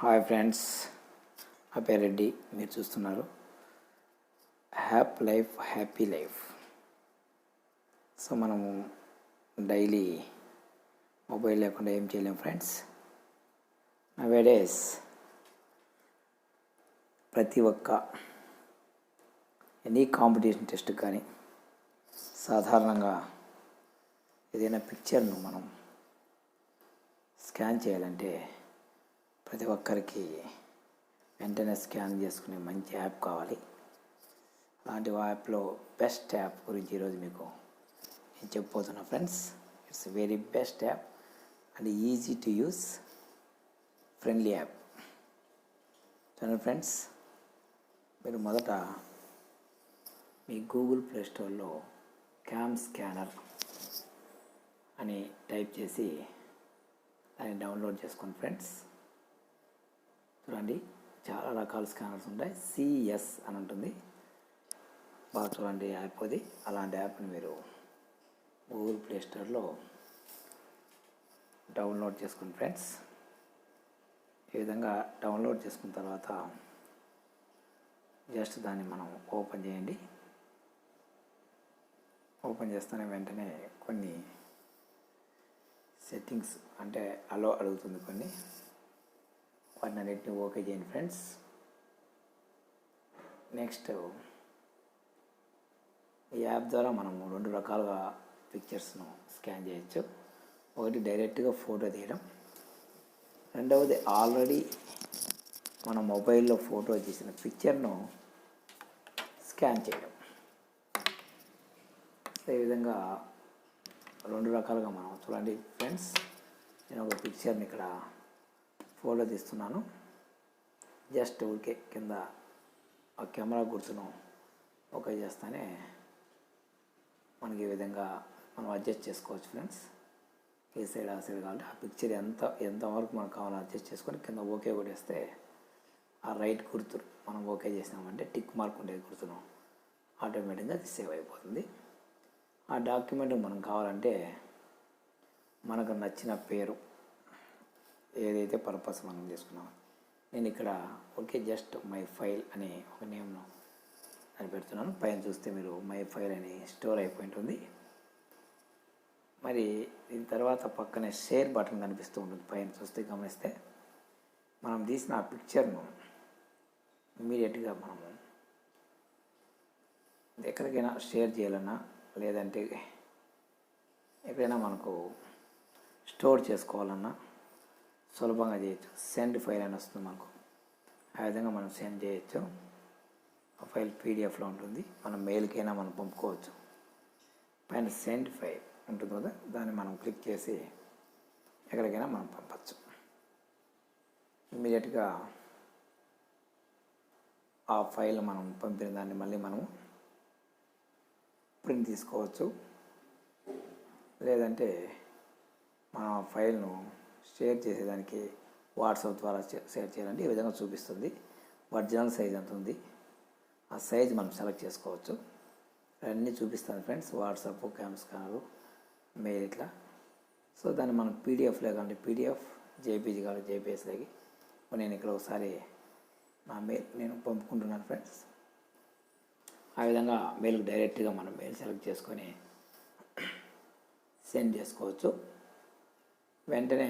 Hi friends, నా పేరు రెడ్డి. మీరు చూస్తున్నారు హ్యాపీ లైఫ్. సో మనము డైలీ మొబైల్ లేకుండా ఏం చేయలేము ఫ్రెండ్స్. నవేడేస్ ప్రతి ఒక్క ఎనీ కాంపిటీషన్ టెస్ట్ కానీ సాధారణంగా ఏదైనా పిక్చర్ను మనం స్కాన్ చేయాలంటే ప్రతి ఒక్కరికి వెంటనే స్కాన్ చేసుకునే మంచి యాప్ కావాలి. అలాంటి యాప్లో బెస్ట్ యాప్ గురించి ఈరోజు మీకు నేను చెప్పబోతున్నా friends. It's very best app and easy to use, friendly app. చూడండి ఫ్రెండ్స్, మీరు మొదట మీ గూగుల్ ప్లే స్టోర్లో క్యామ్ స్కానర్ అని టైప్ చేసి దాన్ని డౌన్లోడ్ చేసుకోండి ఫ్రెండ్స్. చూడండి, చాలా రకాల స్కానర్స్ ఉంటాయి. సిఎస్ అని ఉంటుంది. బాగా చూడండి యాప్ అది. అలాంటి యాప్ని మీరు గూగుల్ ప్లే స్టోర్లో డౌన్లోడ్ చేసుకోండి ఫ్రెండ్స్. ఈ విధంగా డౌన్లోడ్ చేసుకున్న తర్వాత జస్ట్ దాన్ని మనం ఓపెన్ చేయండి. ఓపెన్ చేస్తేనే వెంటనే కొన్ని సెట్టింగ్స్ అంటే అలో అడుగుతుంది. కొన్ని వాటిని అన్నిటిని ఓకే చేయండి ఫ్రెండ్స్. నెక్స్ట్, ఈ యాప్ ద్వారా మనము రెండు రకాలుగా పిక్చర్స్ను స్కాన్ చేయొచ్చు. ఒకటి డైరెక్ట్గా ఫోటో తీయడం, రెండవది ఆల్రెడీ మన మొబైల్లో ఫోటో తీసిన పిక్చర్ను స్కాన్ చేయడం. ఈ విధంగా రెండు రకాలుగా మనం చూడండి ఫ్రెండ్స్. నేను ఒక పిక్చర్ని ఇక్కడ ఫోటో తీస్తున్నాను. జస్ట్ ఊరికే కింద ఆ కెమెరా గుర్తును ఓకే చేస్తానే మనకి ఈ విధంగా మనం అడ్జస్ట్ చేసుకోవచ్చు ఫ్రెండ్స్. ఈ సైడ్ ఆ సైడ్ కావాలంటే ఆ పిక్చర్ ఎంతవరకు మనకు కావాలో అడ్జస్ట్ చేసుకొని కింద ఓకే కొట్టేస్తే ఆ రైట్ గుర్తు మనం ఓకే చేసినామంటే టిక్ మార్క్ ఉండే గుర్తును ఆటోమేటిక్గా అది సేవ్ అయిపోతుంది. ఆ డాక్యుమెంట్ మనం కావాలంటే మనకు నచ్చిన పేరు ఏదైతే పర్పస్ మనం చేసుకున్నామో, నేను ఇక్కడ ఓకే జస్ట్ మై ఫైల్ అని ఒక నేమ్ను అని పెడుతున్నాను. పైన చూస్తే మీరు మై ఫైల్ అని స్టోర్ అయిపోయి ఉంటుంది. మరి దీని తర్వాత పక్కనే షేర్ బటన్ కనిపిస్తూ ఉంటుంది. పైన చూస్తే గమనిస్తే మనం తీసిన ఆ పిక్చర్ను ఇమీడియట్గా మనము ఎక్కడికైనా షేర్ చేయాలన్నా లేదంటే ఎక్కడైనా మనకు స్టోర్ చేసుకోవాలన్నా సులభంగా చేయొచ్చు. సెండ్ ఫైల్ అని వస్తుంది మనకు. ఆ విధంగా మనం సెండ్ చేయొచ్చు. ఆ ఫైల్ పీడిఎఫ్లో ఉంటుంది. మనం మెయిల్కైనా మనం పంపుకోవచ్చు. పైన సెండ్ ఫైల్ ఉంటుంది కదా, దాన్ని మనం క్లిక్ చేసి ఎక్కడికైనా మనం పంపచ్చు. ఇమీడియట్గా ఆ ఫైల్ మనం పంపిన దాన్ని మళ్ళీ మనము ప్రింట్ తీసుకోవచ్చు. లేదంటే మన ఫైల్ను షేర్ చేసేదానికి వాట్సాప్ ద్వారా షేర్ చేయాలంటే ఈ విధంగా చూపిస్తుంది. ఒరిజినల్ సైజ్ ఎంత ఉంది, ఆ సైజ్ మనం సెలెక్ట్ చేసుకోవచ్చు. అన్నీ చూపిస్తాను friends. WhatsApp, cam scanner, mail ఇట్లా. సో దాన్ని మనం పీడిఎఫ్ లేకంటే పీడిఎఫ్, జేపీజీ కావాలి జేపీఎస్లోకి. నేను ఇక్కడ ఒకసారి నా మెయిల్ నేను పంపుకుంటున్నాను ఫ్రెండ్స్. ఆ విధంగా మెయిల్కి డైరెక్ట్గా మనం మెయిల్ సెలెక్ట్ చేసుకొని సెండ్ చేసుకోవచ్చు. వెంటనే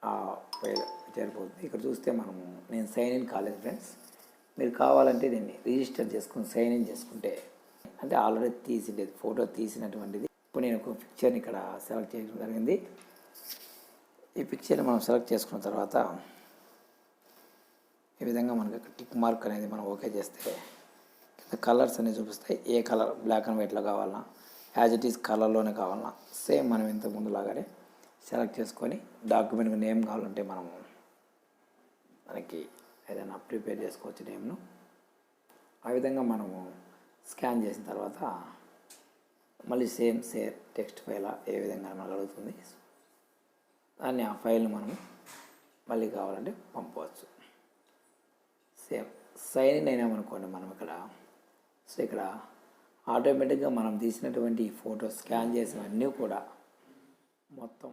ఆ ఫైల్ చేరిపోతుంది. ఇక్కడ చూస్తే మనము నేను సైన్ ఇన్ కాలేదు ఫ్రెండ్స్. మీరు కావాలంటే దీన్ని రిజిస్టర్ చేసుకుని సైన్ ఇన్ చేసుకుంటే, అంటే ఆల్రెడీ తీసిండేది ఫోటో తీసినటువంటిది. ఇప్పుడు నేను ఒక పిక్చర్ని ఇక్కడ సెలెక్ట్ చేయడం జరిగింది. ఈ పిక్చర్ని మనం సెలెక్ట్ చేసుకున్న తర్వాత ఈ విధంగా మనకి టిక్ మార్క్ అనేది మనం ఓకే చేస్తే కింద కలర్స్ అనేవి చూపిస్తాయి. ఏ కలర్ బ్లాక్ అండ్ వైట్లో కావాలన్నా, యాజ్ ఇట్ ఈస్ కలర్లోనే కావాలన్నా సేమ్ మనం ఇంతకు ముందు లాగానే సెలెక్ట్ చేసుకొని డాక్యుమెంట్కి నేమ్ కావాలంటే మనకి ఏదైనా ప్రిపేర్ చేసుకోవచ్చు నేమ్ను. ఆ విధంగా మనము స్కాన్ చేసిన తర్వాత మళ్ళీ సేమ్ షేర్ టెక్స్ట్ ఫైల్ ఏ విధంగా మనకు అడుగుతుంది. దాన్ని ఆ ఫైల్ని మనం మళ్ళీ కావాలంటే పంపవచ్చు. సేమ్ సైన్ ఇన్ అయినామనుకోండి మనం ఇక్కడ. సో ఇక్కడ ఆటోమేటిక్గా మనం తీసినటువంటి ఫోటో స్కాన్ చేసినవన్నీ కూడా మొత్తం